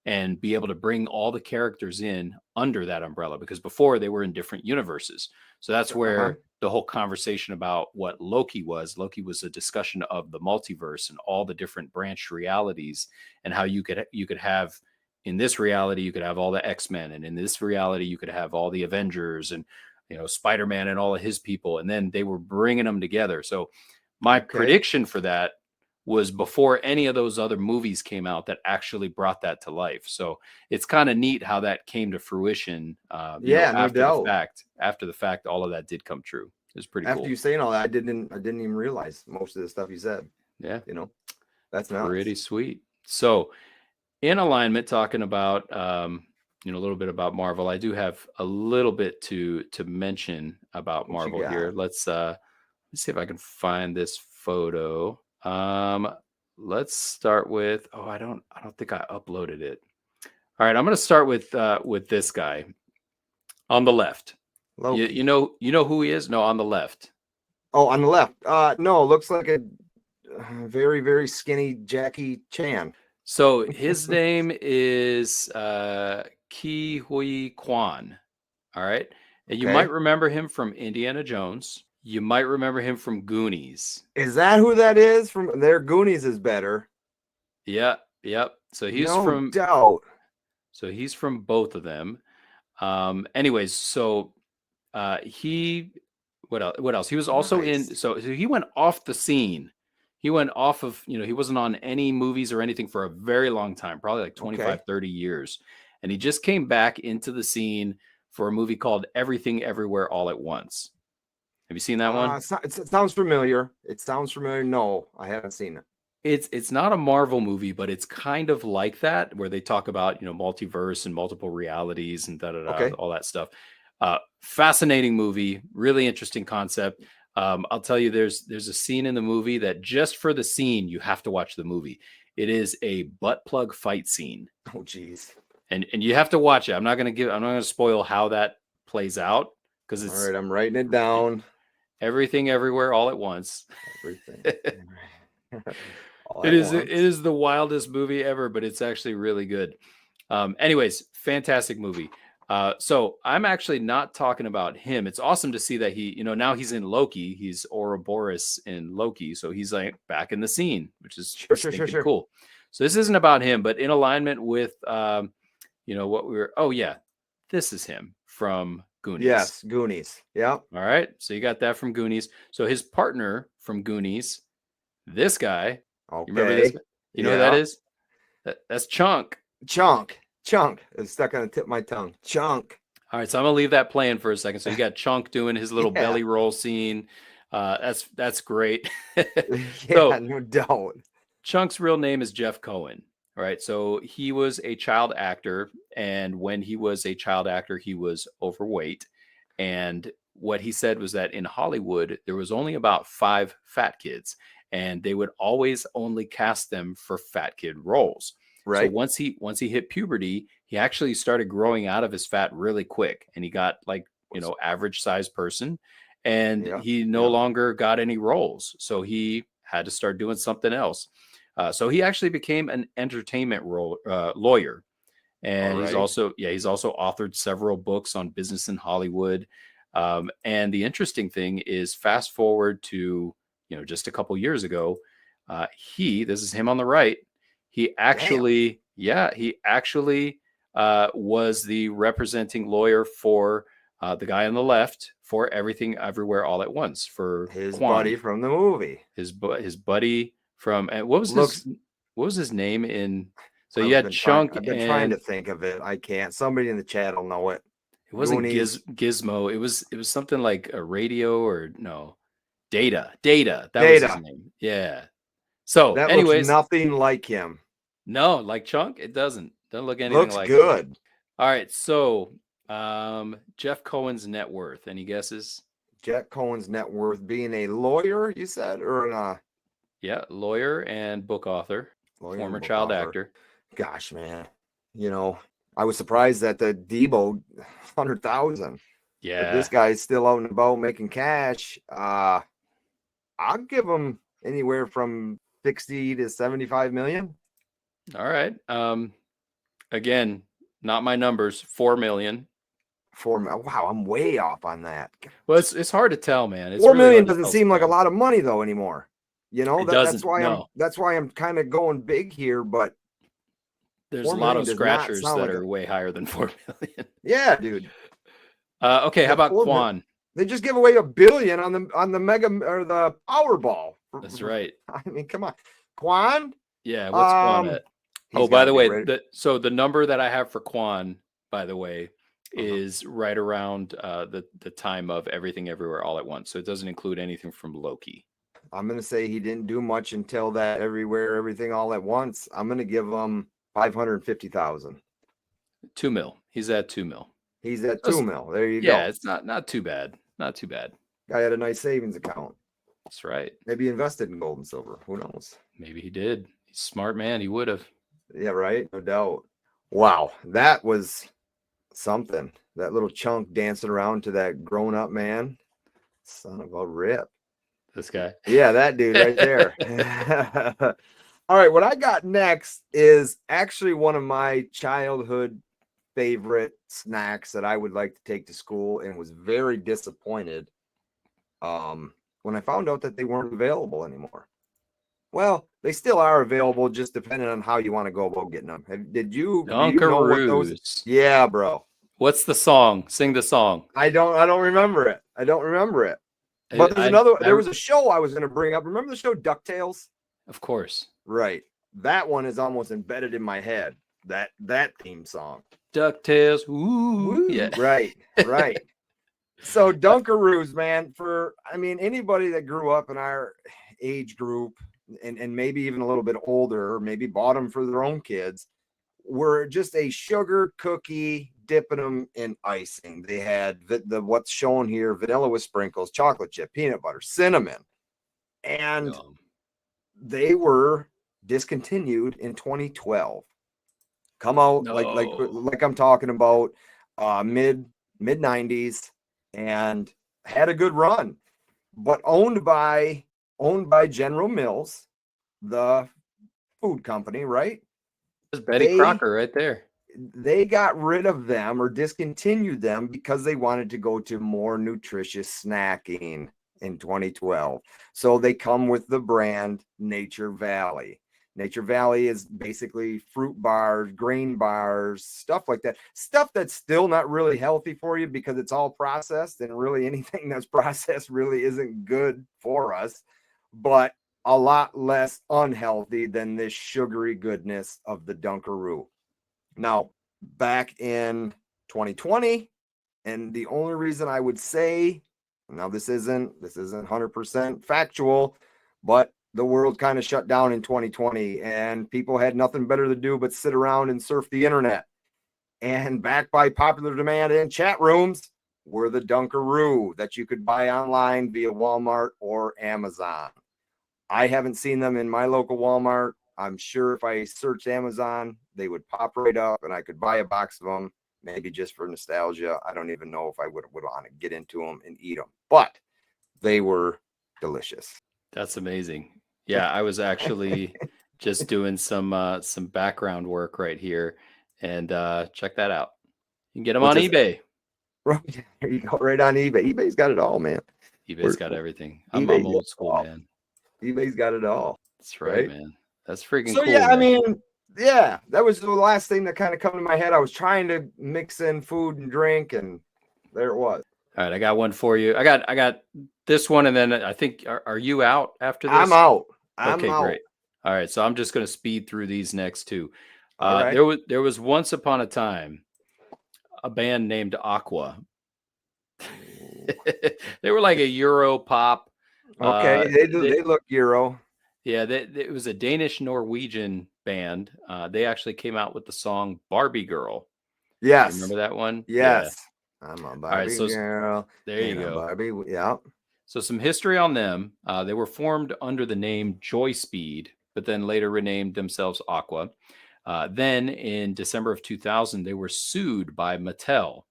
and be able to bring all the characters in under that umbrella, because before they were in different universes. So that's where the whole conversation about what Loki was a discussion of the multiverse and all the different branched realities, and how you could have, in this reality, you could have all the X-Men, and in this reality, you could have all the Avengers and, Spider-Man and all of his people. And then they were bringing them together. So my prediction for that was before any of those other movies came out that actually brought that to life. So it's kind of neat how that came to fruition. After the fact, all of that did come true. It was pretty cool. After you saying all that, I didn't even realize most of the stuff you said. Yeah. That's nuts. Pretty sweet. So in alignment, talking about, a little bit about Marvel, I do have a little bit to mention about Marvel here. Let's see if I can find this photo. Let's start with, I don't think I uploaded it. All right, I'm going to start with this guy on the left. Loki. You know who he is? No, on the left. Oh, on the left. No, looks like a very, very skinny Jackie Chan. So his name is Ke Huy Quan. All right. And you might remember him from Indiana Jones. You might remember him from Goonies. Is that who that is? From their Goonies is better. Yeah. Yep. So he's no doubt. So he's from both of them. Anyways, so he What else? What else? He was also in. Nice. So he went off the scene. He went off of, he wasn't on any movies or anything for a very long time, probably like 25, Okay. 30 years. And he just came back into the scene for a movie called Everything Everywhere All at Once. Have you seen that one? It sounds familiar. It sounds familiar. No, I haven't seen it. It's not a Marvel movie, but it's kind of like that, where they talk about, multiverse and multiple realities and Okay. all that stuff. Fascinating movie, really interesting concept. I'll tell you, there's a scene in the movie that just for the scene, you have to watch the movie. It is a butt plug fight scene. Oh, geez. And you have to watch it. I'm not going to spoil how that plays out, because it's All right. I'm writing it down. Everything Everywhere All at Once. Everything. It is the wildest movie ever, but it's actually really good. Anyways, fantastic movie. So I'm actually not talking about him. It's awesome to see that he, now he's in Loki. He's Ouroboros in Loki. So he's like back in the scene, which is sure. Cool. So this isn't about him, but in alignment with, what we were, this is him from Goonies. Yes, Goonies. Yeah. All right. So you got that from Goonies. So his partner from Goonies, this guy. Okay. You remember this? You know who that is? That's Chunk. Chunk. It's stuck on the tip of my tongue. Chunk. All right, so I'm gonna leave that playing for a second. So you got Chunk doing his little belly roll scene. That's great. So, no doubt. Chunk's real name is Jeff Cohen. All right, so he was a child actor, and when he was a child actor, he was overweight. And what he said was that in Hollywood, there was only about 5 fat kids, and they would always only cast them for fat kid roles. Right. So once he hit puberty, he actually started growing out of his fat really quick, and he got like, average sized person, and he no longer got any roles. So he had to start doing something else. So he actually became an entertainment lawyer. And he's also authored several books on business in Hollywood. And the interesting thing is, fast forward to, just a couple years ago, this is him on the right. He actually, was the representing lawyer for the guy on the left for Everything Everywhere All at Once, for his Quan. Buddy from the movie. His buddy from, and what was his name in? So you had Chunk. I've been trying to think of it. I can't. Somebody in the chat will know it. It wasn't Gizmo. It was something like a radio or no. Data. That was his name. Yeah. So that anyways, looks nothing like him. No, like Chunk, it doesn't look anything looks like good. Him. All right. So Jeff Cohen's net worth. Any guesses? Jeff Cohen's net worth, being a lawyer, you said, or lawyer and book author, former child actor. Gosh, man, I was surprised that the Debo 100,000. Yeah, but this guy's still out and about making cash. I'll give him anywhere from 60 to 75 million. All right. Again, not my numbers. 4 million. Wow, I'm way off on that. Well, it's hard to tell, man. It's 4 million doesn't seem like a lot of money though anymore. That's why I'm kind of going big here, but there's a lot of scratchers that are way higher than 4 million. Yeah, dude. Okay, how about Quan? They just give away $1 billion on the mega or the Powerball. That's right. I mean, come on, Quan. Yeah, what's Quan at? Oh, by the way, the number that I have for Quan, by the way, is right around the time of Everything Everywhere All at Once. So it doesn't include anything from Loki. I'm gonna say he didn't do much until that Everything All at Once. I'm gonna give him 550,000. 2 mil. He's at 2 mil. He's at 2 mil. There you go. Yeah, it's not too bad. Not too bad. Guy had a nice savings account. That's right. Maybe invested in gold and silver. Who knows? Maybe he did. He's a smart man. He would have. Yeah, right. No doubt. Wow, that was something. That little Chunk dancing around to that grown-up man. Son of a rip. This guy. Yeah, that dude right there. All right, what I got next is actually one of my childhood favorite snacks that I would like to take to school, and was very disappointed when I found out that they weren't available anymore. Well, they still are available, just depending on how you want to go about getting them. Did you Dunkaroos? know what those? Yeah, bro. What's the song? Sing the song. I don't remember it. But there was a show I was going to bring up. Remember the show DuckTales? Of course. Right. That one is almost embedded in my head. That theme song. DuckTales. Ooh. Yeah. Right. So Dunkaroos, man, anybody that grew up in our age group and maybe even a little bit older, or maybe bought them for their own kids, were just a sugar cookie dipping them in icing. They had the what's shown here: vanilla with sprinkles, chocolate chip, peanut butter, cinnamon, and they were discontinued in 2012. Come out like I'm talking about mid 90s, and had a good run, but owned by General Mills, the food company, right? There's Betty Crocker right there. They got rid of them or discontinued them because they wanted to go to more nutritious snacking in 2012. So they come with the brand Nature Valley. Nature Valley is basically fruit bars, grain bars, stuff like that. Stuff that's still not really healthy for you because it's all processed, and really anything that's processed really isn't good for us, but a lot less unhealthy than this sugary goodness of the Dunkaroo. Now, back in 2020, and the only reason I would say, now this isn't 100% factual, but the world kind of shut down in 2020 and people had nothing better to do but sit around and surf the internet. And backed by popular demand in chat rooms were the Dunkaroo that you could buy online via Walmart or Amazon. I haven't seen them in my local Walmart. I'm sure if I searched Amazon, they would pop right up and I could buy a box of them, maybe just for nostalgia. I don't even know if I would want to get into them and eat them, but they were delicious. That's amazing. Yeah, I was actually just doing some background work right here, and check that out. You can get them on eBay. Right, there you go, right on eBay. eBay's got it all, man. eBay's got everything. I'm old school, man. eBay's got it all. That's right, man. That's freaking cool. Yeah, man. That was the last thing that kind of come to my head. I was trying to mix in food and drink, and there it was. All right, I got one for you. I got this one, and then I think are you out after this? I'm out. Okay, great. All right, so I'm just going to speed through these next two. Right. There was once upon a time a band named AQUA. They were like a Euro pop. Okay, they look Euro. Yeah, it was a Danish-Norwegian band. They actually came out with the song Barbie Girl. Yes. You remember that one? Yes. Yeah. I'm a Barbie girl. There you go. Barbie, yeah. So some history on them. They were formed under the name Joy Speed, but then later renamed themselves AQUA. Then in December of 2000, they were sued by Mattel.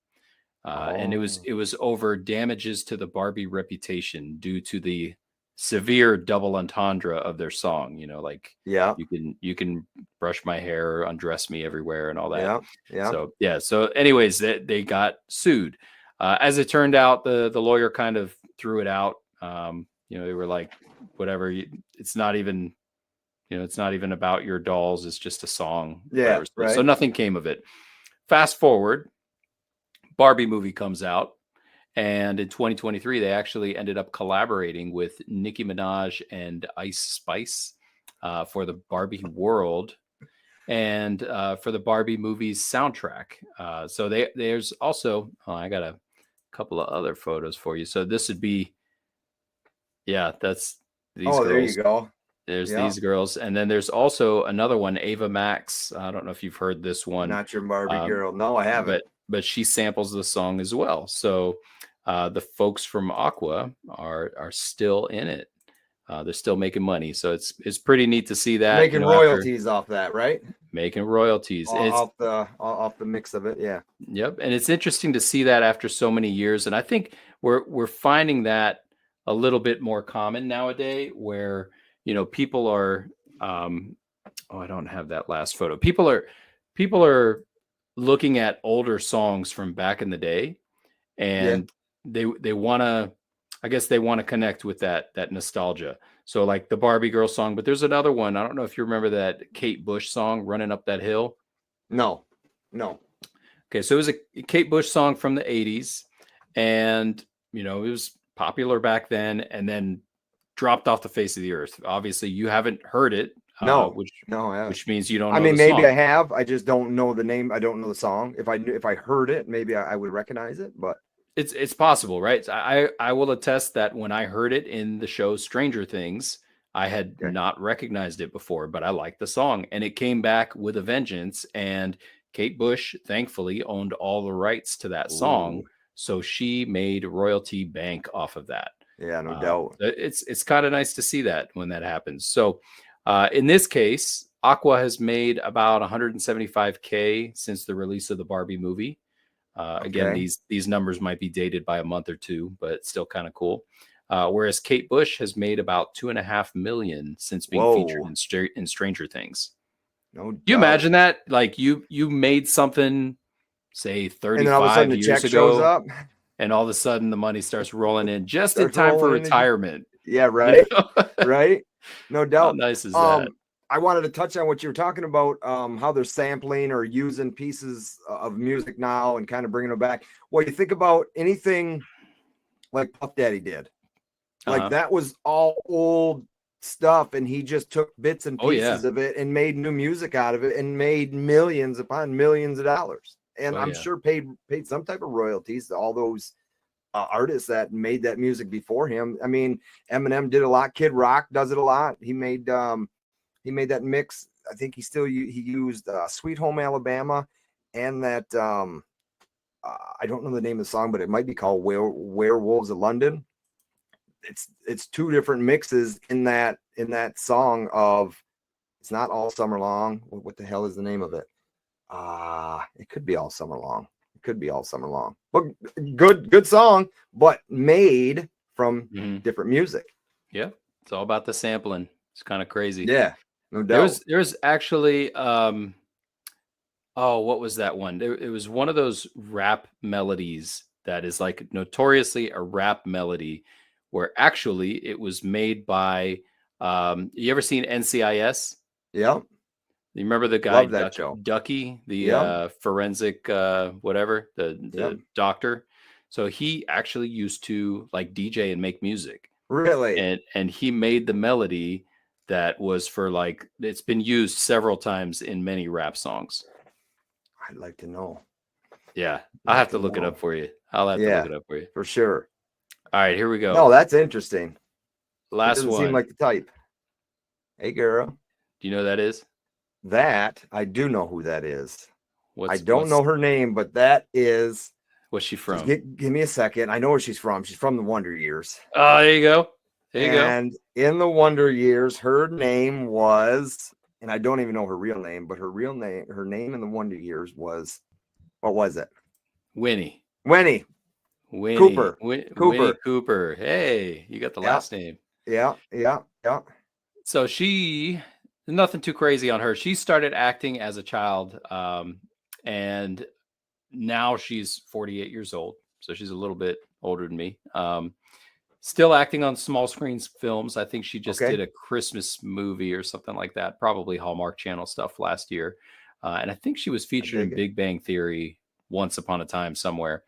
And it was over damages to the Barbie reputation due to the severe double entendre of their song. You know, like, yeah, you can brush my hair, undress me everywhere, and all that. Yeah. So anyways, they got sued. As it turned out, the lawyer kind of threw it out. They were like, whatever. It's not even about your dolls. It's just a song. Yeah. Right. So nothing came of it. Fast forward, Barbie movie comes out. And in 2023, they actually ended up collaborating with Nicki Minaj and Ice Spice for the Barbie world and for the Barbie movie's soundtrack. So there's also, I got a couple of other photos for you. So this would be, that's these girls. There you go. There's these girls. And then there's also another one, Ava Max. I don't know if you've heard this one. Not your Barbie girl. No, I haven't. But she samples the song as well. So the folks from AQUA are still in it. They're still making money. So it's pretty neat to see that. Making royalties off that, right? Making royalties. Off the mix of it, yeah. Yep. And it's interesting to see that after so many years. And I think we're finding that a little bit more common nowadays where, people are I don't have that last photo. People are looking at older songs from back in the day, and they want to, I guess they want to connect with that nostalgia. So like the Barbie Girl song, but there's another one. I don't know if you remember that Kate Bush song, Running Up That Hill. No. Okay, so it was a Kate Bush song from the 80s, and it was popular back then and then dropped off the face of the earth. Obviously, you haven't heard it, No, which no. which means you don't I know mean, the maybe song. I have. I just don't know the name. I don't know the song. If I heard it, maybe I would recognize it. But It's possible, right? I will attest that when I heard it in the show Stranger Things, I had okay. not recognized it before, but I liked the song, and it came back with a vengeance. And Kate Bush, thankfully, owned all the rights to that song, Ooh, so she made royalty bank off of that. yeah, no doubt. It's kind of nice to see that when that happens. So, in this case, Aqua has made about 175K since the release of the Barbie movie. Again, Okay. these numbers might be dated by a month or two, but it's still kind of cool. Whereas Kate Bush has made about 2.5 million since being featured Whoa, in Stranger Things. no Do you doubt. imagine that? Like you made something, say And then all of a sudden 35 the check years shows ago, up, and all of a sudden the money starts rolling in just in starts time for rolling in. retirement. Yeah, You right, know? right. No How doubt. nice is that? I wanted to touch on what you were talking about, how they're sampling or using pieces of music now and kind of bringing them back. Well, you think about anything like Puff Daddy did, like that was all old stuff, and he just took bits and Oh yeah. pieces of it and made new music out of it and made millions upon millions of dollars. And Oh I'm yeah. sure paid some type of royalties to all those artists that made that music before him. I mean, Eminem did a lot. Kid Rock does it a lot. He made that mix. I think he used Sweet Home Alabama and that I don't know the name of the song, but it might be called Werewolves of London. It's two different mixes in that song of It's Not All Summer Long. What the hell is the name of it? It could be All Summer Long. It could be All Summer Long. But good song, but made from different music. Yeah. It's all about the sampling. It's kind of crazy. Yeah, no doubt. There was actually what was that one? It was one of those rap melodies that is like notoriously a rap melody where actually it was made by you ever seen NCIS? Yeah. You remember the guy Love that show. Ducky, the forensic whatever, the doctor. So he actually used to like DJ and make music. Really? And he made the melody that was for like it's been used several times in many rap songs. I'd like to know. Yeah, I'll have to look it up for you. I'll have to look it up for you. For sure. All right, here we go. No, that's interesting. Last doesn't one. Seem like the type. Hey, girl. Do you know who that is? That I do know who that is. I don't know her name, but that is. What's she from? Give me a second. I know where she's from. She's from the Wonder Years. Oh, there you go. And in the Wonder Years, her name was, and I don't even know her real name, but her name in the Wonder Years was, what was it? Winnie. Cooper. Winnie Cooper. Hey, you got the last name. Yeah. So nothing too crazy on her. She started acting as a child, and now she's 48 years old. So she's a little bit older than me. Still acting on small screens films. I think she just did a Christmas movie or something like that, probably Hallmark Channel stuff last year. And I think she was featured in Big Bang Theory once upon a time somewhere.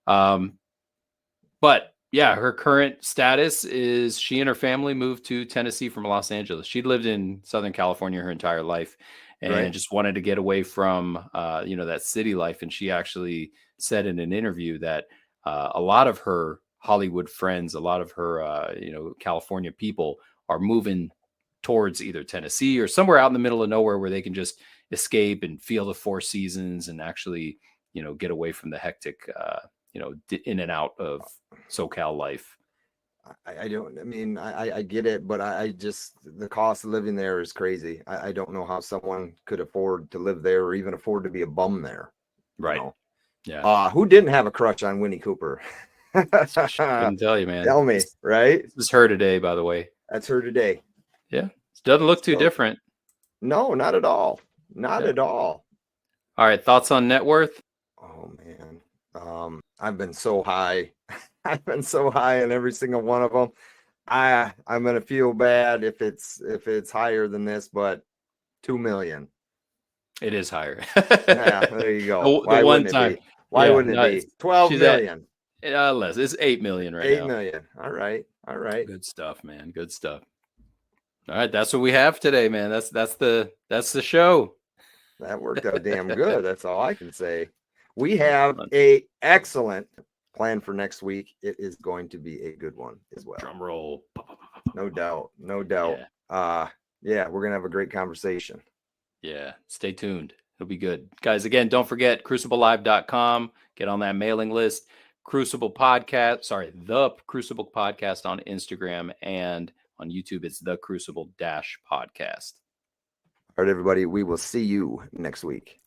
But yeah, her current status is she and her family moved to Tennessee from Los Angeles. She'd lived in Southern California her entire life and just wanted to get away from, that city life. And she actually said in an interview that a lot of her Hollywood friends, a lot of her, California people are moving towards either Tennessee or somewhere out in the middle of nowhere where they can just escape and feel the four seasons and actually, get away from the hectic, in and out of SoCal life. I get it, but I just, the cost of living there is crazy. I don't know how someone could afford to live there or even afford to be a bum there. Right. Yeah. Who didn't have a crush on Winnie Cooper? Couldn't tell you, man. Tell me, right? This is her today, by the way. That's her today. Yeah. It doesn't look too different. No, not at all. Not at all. All right. Thoughts on net worth? Oh man. I've been so high. I've been so high in every single one of them. I'm gonna feel bad if it's higher than this, but 2 million. It is higher. Yeah, there you go. Why wouldn't it be? Why wouldn't it be? 12 million. Less. It's 8 million right 8 now. million. All right. All right. Good stuff, man. Good stuff. All right, that's what we have today, man. That's the show. That worked out damn good. That's all I can say. We have a excellent plan for next week. It is going to be a good one as well. Drum roll. No doubt. No doubt. Yeah, we're gonna have a great conversation. Yeah, stay tuned. It'll be good. Guys, again, don't forget cruciblelive.com. Get on that mailing list. Crucible Podcast, the Crucible Podcast on Instagram, and on YouTube, it's the Crucible Podcast. All right, everybody. We will see you next week.